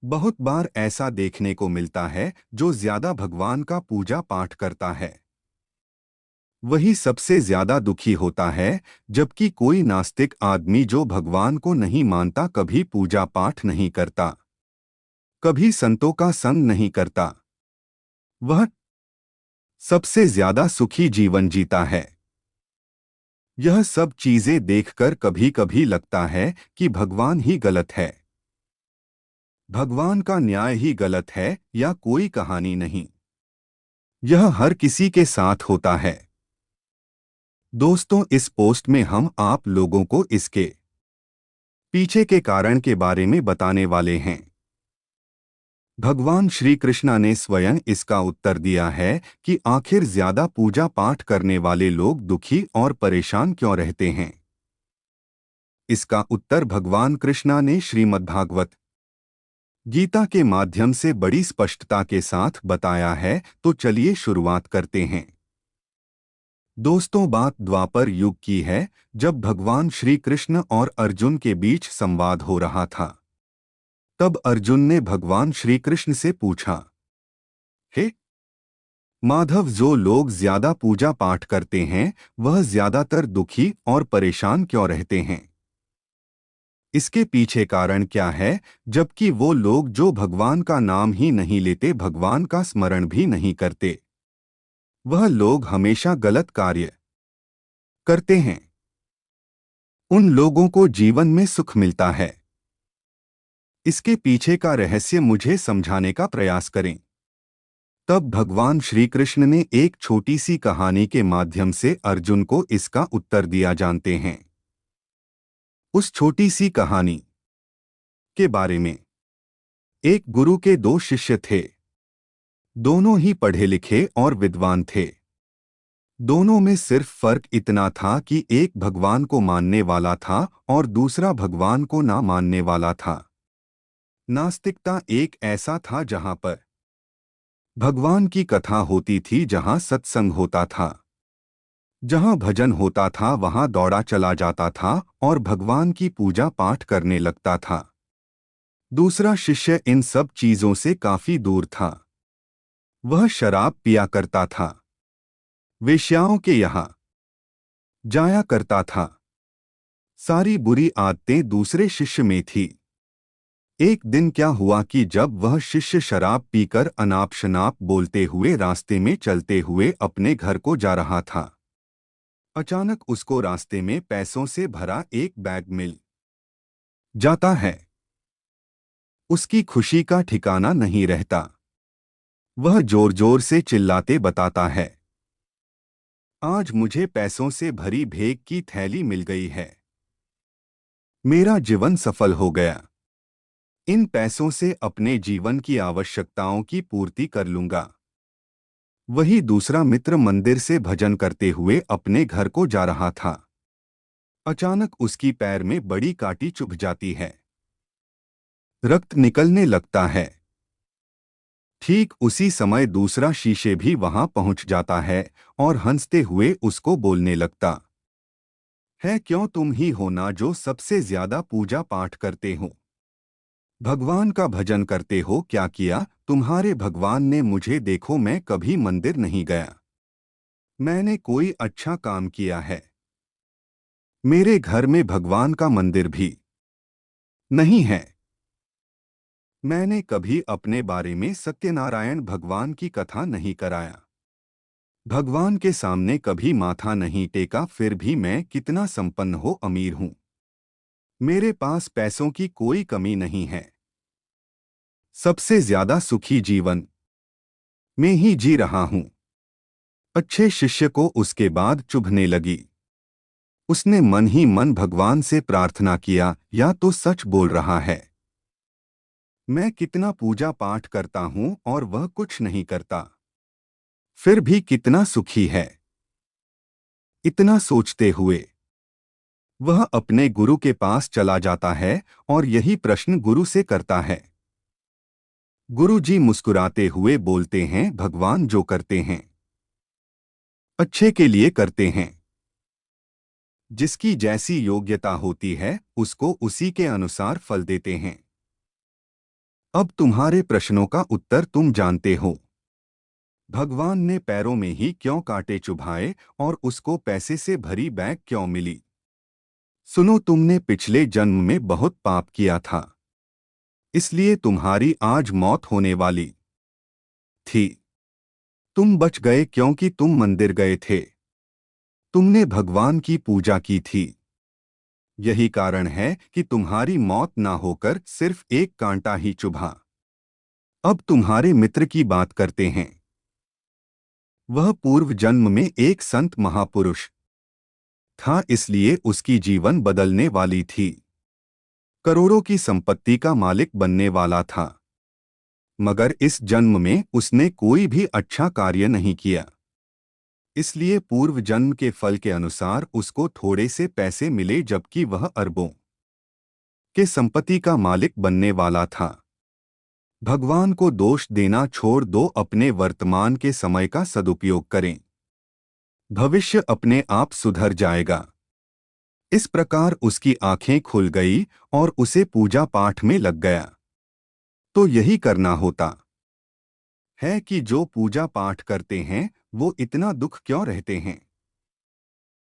बहुत बार ऐसा देखने को मिलता है जो ज्यादा भगवान का पूजा पाठ करता है वही सबसे ज्यादा दुखी होता है, जबकि कोई नास्तिक आदमी जो भगवान को नहीं मानता कभी पूजा पाठ नहीं करता, कभी संतों का संग नहीं करता, वह सबसे ज्यादा सुखी जीवन जीता है। यह सब चीजें देखकर कभी कभी लगता है कि भगवान ही गलत है, भगवान का न्याय ही गलत है या कोई कहानी नहीं। यह हर किसी के साथ होता है। दोस्तों, इस पोस्ट में हम आप लोगों को इसके पीछे के कारण के बारे में बताने वाले हैं। भगवान श्री कृष्ण ने स्वयं इसका उत्तर दिया है कि आखिर ज्यादा पूजा पाठ करने वाले लोग दुखी और परेशान क्यों रहते हैं। इसका उत्तर भगवान कृष्णा ने श्रीमद्भागवत गीता के माध्यम से बड़ी स्पष्टता के साथ बताया है। तो चलिए शुरुआत करते हैं। दोस्तों, बात द्वापर युग की है, जब भगवान श्री कृष्ण और अर्जुन के बीच संवाद हो रहा था। तब अर्जुन ने भगवान श्री कृष्ण से पूछा, हे माधव, जो लोग ज्यादा पूजा पाठ करते हैं वह ज्यादातर दुखी और परेशान क्यों रहते हैं? इसके पीछे कारण क्या है, जबकि वो लोग जो भगवान का नाम ही नहीं लेते, भगवान का स्मरण भी नहीं करते, वह लोग हमेशा गलत कार्य करते हैं। उन लोगों को जीवन में सुख मिलता है। इसके पीछे का रहस्य मुझे समझाने का प्रयास करें। तब भगवान श्री कृष्ण ने एक छोटी सी कहानी के माध्यम से अर्जुन को इसका उत्तर दिया। जानते हैं उस छोटी सी कहानी के बारे में? एक गुरु के दो शिष्य थे। दोनों ही पढ़े लिखे और विद्वान थे। दोनों में सिर्फ फर्क इतना था कि एक भगवान को मानने वाला था और दूसरा भगवान को ना मानने वाला था। नास्तिकता एक ऐसा था जहां पर भगवान की कथा होती थी, जहां सत्संग होता था, जहां भजन होता था, वहां दौड़ा चला जाता था और भगवान की पूजा पाठ करने लगता था। दूसरा शिष्य इन सब चीजों से काफी दूर था। वह शराब पिया करता था, वेश्याओं के यहाँ जाया करता था। सारी बुरी आदतें दूसरे शिष्य में थी। एक दिन क्या हुआ कि जब वह शिष्य शराब पीकर अनाप शनाप बोलते हुए रास्ते में चलते हुए अपने घर को जा रहा था, अचानक उसको रास्ते में पैसों से भरा एक बैग मिल जाता है। उसकी खुशी का ठिकाना नहीं रहता। वह जोर जोर से चिल्लाते बताता है, आज मुझे पैसों से भरी भेग की थैली मिल गई है। मेरा जीवन सफल हो गया। इन पैसों से अपने जीवन की आवश्यकताओं की पूर्ति कर लूंगा। वही दूसरा मित्र मंदिर से भजन करते हुए अपने घर को जा रहा था। अचानक उसकी पैर में बड़ी कांटी चुभ जाती है। रक्त निकलने लगता है। ठीक उसी समय दूसरा शीशे भी वहां पहुंच जाता है और हंसते हुए उसको बोलने लगता है, क्यों तुम ही हो ना जो सबसे ज्यादा पूजा पाठ करते हो, भगवान का भजन करते हो। क्या किया तुम्हारे भगवान ने? मुझे देखो, मैं कभी मंदिर नहीं गया। मैंने कोई अच्छा काम किया है? मेरे घर में भगवान का मंदिर भी नहीं है। मैंने कभी अपने बारे में सत्यनारायण भगवान की कथा नहीं कराया। भगवान के सामने कभी माथा नहीं टेका। फिर भी मैं कितना संपन्न हो अमीर हूं। मेरे पास पैसों की कोई कमी नहीं है। सबसे ज्यादा सुखी जीवन में ही जी रहा हूं। अच्छे शिष्य को उसके बाद चुभने लगी। उसने मन ही मन भगवान से प्रार्थना किया, या तो सच बोल रहा है। मैं कितना पूजा पाठ करता हूं और वह कुछ नहीं करता, फिर भी कितना सुखी है। इतना सोचते हुए वह अपने गुरु के पास चला जाता है और यही प्रश्न गुरु से करता है। गुरु जी मुस्कुराते हुए बोलते हैं, भगवान जो करते हैं अच्छे के लिए करते हैं। जिसकी जैसी योग्यता होती है उसको उसी के अनुसार फल देते हैं। अब तुम्हारे प्रश्नों का उत्तर तुम जानते हो। भगवान ने पैरों में ही क्यों कांटे चुभाए और उसको पैसे से भरी बैग क्यों मिली? सुनो, तुमने पिछले जन्म में बहुत पाप किया था, इसलिए तुम्हारी आज मौत होने वाली थी। तुम बच गए क्योंकि तुम मंदिर गए थे, तुमने भगवान की पूजा की थी। यही कारण है कि तुम्हारी मौत ना होकर सिर्फ एक कांटा ही चुभा। अब तुम्हारे मित्र की बात करते हैं। वह पूर्व जन्म में एक संत महापुरुष था, इसलिए उसकी जीवन बदलने वाली थी। करोड़ों की संपत्ति का मालिक बनने वाला था, मगर इस जन्म में उसने कोई भी अच्छा कार्य नहीं किया। इसलिए पूर्व जन्म के फल के अनुसार उसको थोड़े से पैसे मिले, जबकि वह अरबों के संपत्ति का मालिक बनने वाला था। भगवान को दोष देना छोड़ दो, अपने वर्तमान के समय का सदुपयोग करें। भविष्य अपने आप सुधर जाएगा। इस प्रकार उसकी आंखें खुल गई और उसे पूजा पाठ में लग गया। तो यही करना होता है कि जो पूजा पाठ करते हैं वो इतना दुख क्यों रहते हैं।